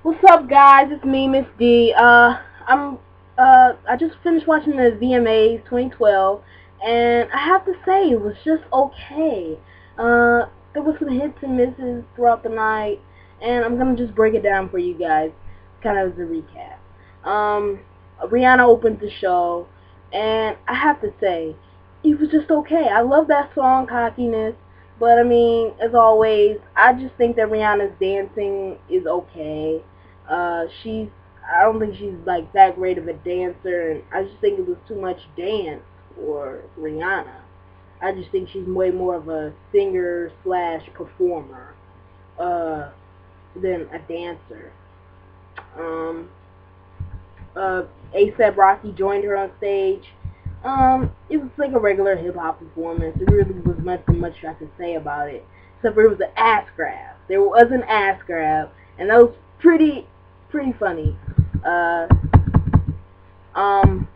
What's up, guys? It's me, Miss D. I just finished watching the VMAs 2012, and I have to say it was just okay. There was some hits and misses throughout the night, and I'm gonna just break it down for you guys, kind of as a recap. Rihanna opened the show, and I have to say it was just okay. I love that song, Cockiness. But I mean, as always, I just think that Rihanna's dancing is okay. She's I don't think she's like that great of a dancer, and I just think it was too much dance for Rihanna. I just think she's way more of a singer slash performer uh, than a dancer. Um, ASAP Rocky joined her on stage. It was like a regular hip hop performance. It really was nothing much I could say about it, except for it was an ass grab. There was an ass grab, and that was pretty funny. Uh, um,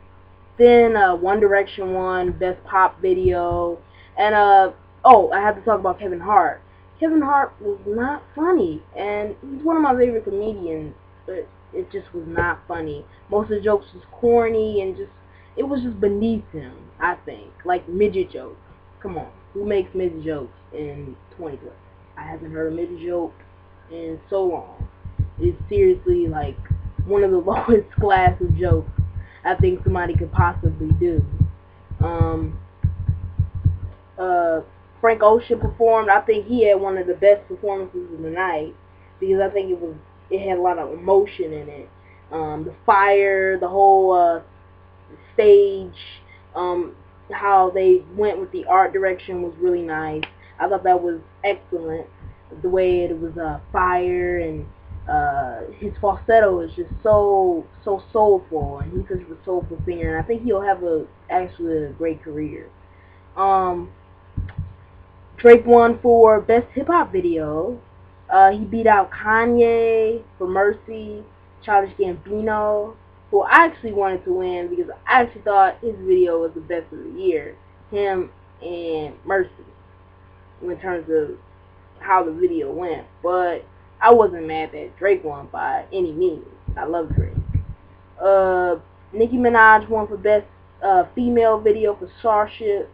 then One Direction won Best Pop Video, and oh, I have to talk about Kevin Hart. Kevin Hart was not funny, and he's one of my favorite comedians, but it just was not funny. Most of the jokes was corny and it was just beneath him, I think. Like midget jokes. Come on, who makes midget jokes in 2012? I haven't heard a midget joke in so long. It's seriously like one of the lowest class of jokes I think somebody could possibly do. Um, Frank Ocean performed. I think he had one of the best performances of the night because I think it had a lot of emotion in it. The fire, the whole stage, how they went with the art direction was really nice. I thought that was excellent. The way it was fire, and his falsetto is just so soulful, and he's such a soulful singer, and I think he'll have actually a great career. Drake won for Best Hip Hop Video. He beat out Kanye for Mercy, Childish Gambino, who I actually wanted to win because I actually thought his video was the best of the year. Him and Mercy, in terms of how the video went. But I wasn't mad that Drake won by any means. I love Drake. Nicki Minaj won for Best Female Video for Starship.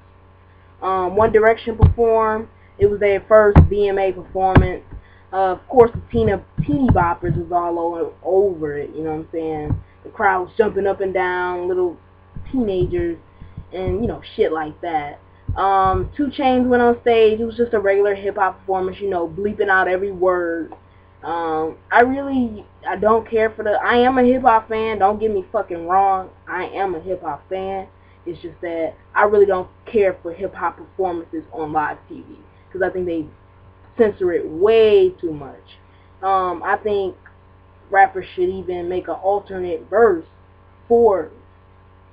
One Direction performed. It was their first VMA performance. Of course, the teeny boppers was all over it. You know what I'm saying? The crowd was jumping up and down, little teenagers, and shit like that. 2 Chainz went on stage. It was just a regular hip hop performance. Bleeping out every word. I don't care for I am a hip hop fan. Don't get me fucking wrong. I am a hip hop fan. It's just that I really don't care for hip-hop performances on live TV because I think they censor it way too much. I think rappers should even make an alternate verse for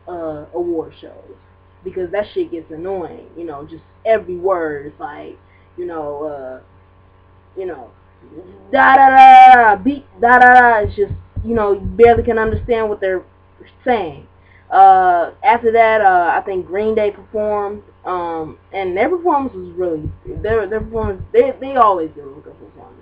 award shows because that shit gets annoying. Just every word is like, da da da beat da da da. It's just you barely can understand what they're saying. After that, I think Green Day performed, and their performance was really their performance. They always do a good performance.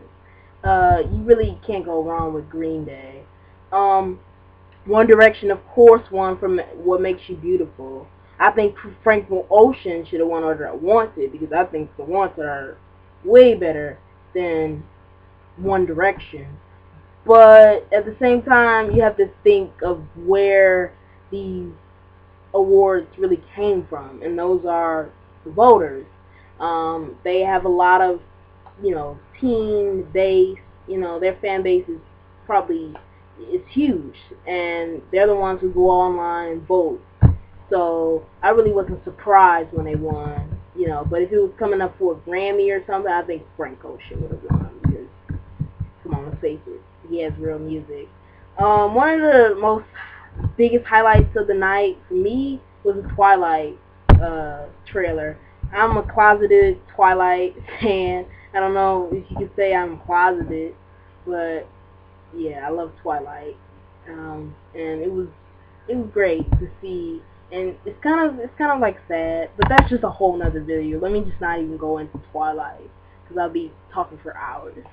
You really can't go wrong with Green Day. One Direction, of course, won from What Makes You Beautiful. I think Frank Ocean should have won over Wanted because I think the Wanted are way better than One Direction. But at the same time, you have to think of where these awards really came from, and those are the voters. They have a lot of, teen base. Their fan base is huge, and they're the ones who go online and vote. So I really wasn't surprised when they won. But if it was coming up for a Grammy or something, I think Frank Ocean would have won because, come on, let's face it, he has real music. One of the biggest highlights of the night for me was the Twilight trailer. I'm a closeted Twilight fan. I don't know if you could say I'm closeted, but yeah, I love Twilight. And it was great to see, and it's kind of like sad, but that's just a whole nother video. Let me just not even go into Twilight because I'll be talking for hours.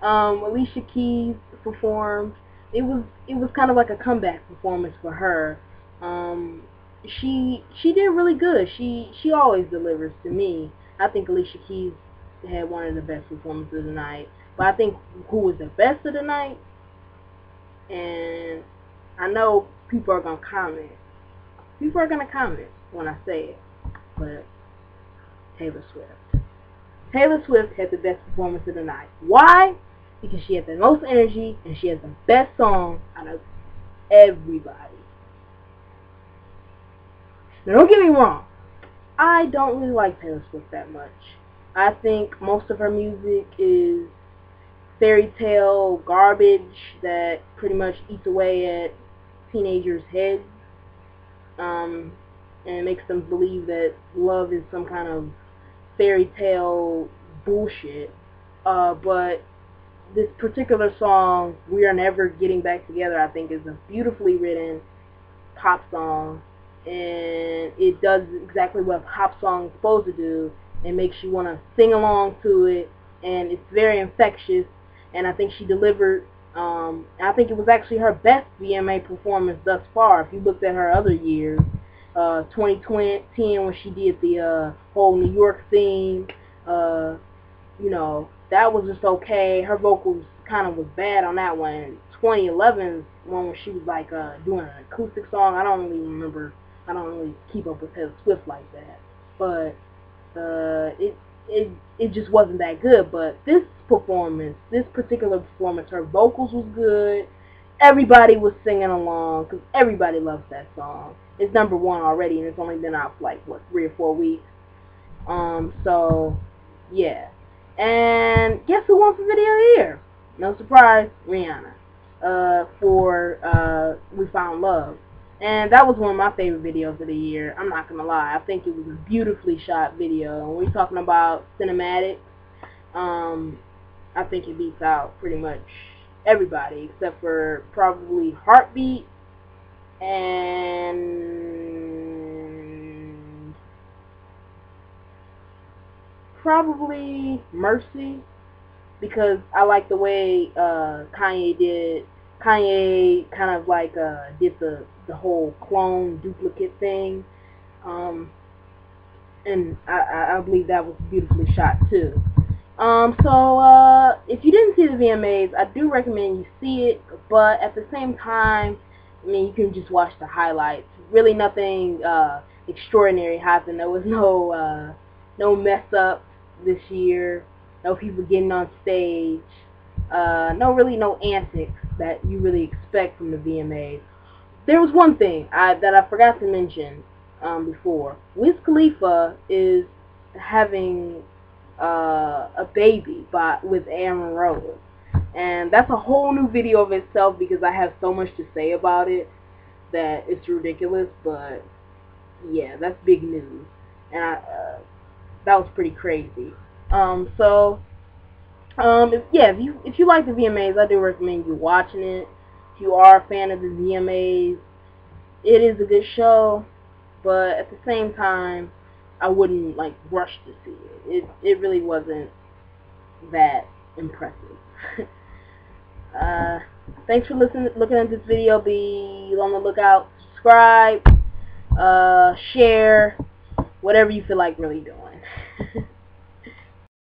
Alicia Keys performed. It was kind of like a comeback performance for her. Um, she did really good. She always delivers to me. I think Alicia Keys had one of the best performances of the night. But I think who was the best of the night, and I know people are gonna comment. People are gonna comment when I say it, but Taylor Swift. Taylor Swift had the best performance of the night. Why? Because she had the most energy and she has the best song out of everybody. Now don't get me wrong, I don't really like Taylor Swift that much. I think most of her music is fairy tale garbage that pretty much eats away at teenagers' heads, and makes them believe that love is some kind of fairy tale bullshit. But this particular song, "We Are Never Getting Back Together," I think is a beautifully written pop song, and it does exactly what a pop song is supposed to do. It makes you want to sing along to it, and it's very infectious, and I think she delivered. I think it was actually her best VMA performance thus far. If you looked at her other years, 2010 when she did the whole New York theme, that was just okay. Her vocals kind of was bad on that one. 2011's one where she was like doing an acoustic song. I don't really remember. I don't really keep up with Taylor Swift like that. But it just wasn't that good. But this particular performance, her vocals was good. Everybody was singing along because everybody loves that song. It's #1 already, and it's only been out for like 3 or 4 weeks. So yeah. And guess who won the video of the year? No surprise, Rihanna. For We Found Love. And that was one of my favorite videos of the year. I'm not gonna lie. I think it was a beautifully shot video. And we're talking about cinematics. I think it beats out pretty much everybody except for probably Heartbeat and probably Mercy, because I like the way Kanye kind of like did the whole clone duplicate thing, and I believe that was beautifully shot too. So if you didn't see the VMAs, I do recommend you see it, but at the same time, I mean, you can just watch the highlights. Really nothing extraordinary happened. There was no mess up this year, no people getting on stage, no antics that you really expect from the VMAs. There was one thing that I forgot to mention before. Wiz Khalifa is having a baby with Aaron Rose, and that's a whole new video of itself because I have so much to say about it that it's ridiculous. But yeah, that's big news, and that was pretty crazy. If you like the VMAs, I do recommend you watching it. If you are a fan of the VMAs, it is a good show, but at the same time, I wouldn't like rush to see it. It really wasn't that impressive. Thanks for looking at this video. Be on the lookout. Subscribe, share, whatever you feel like really doing.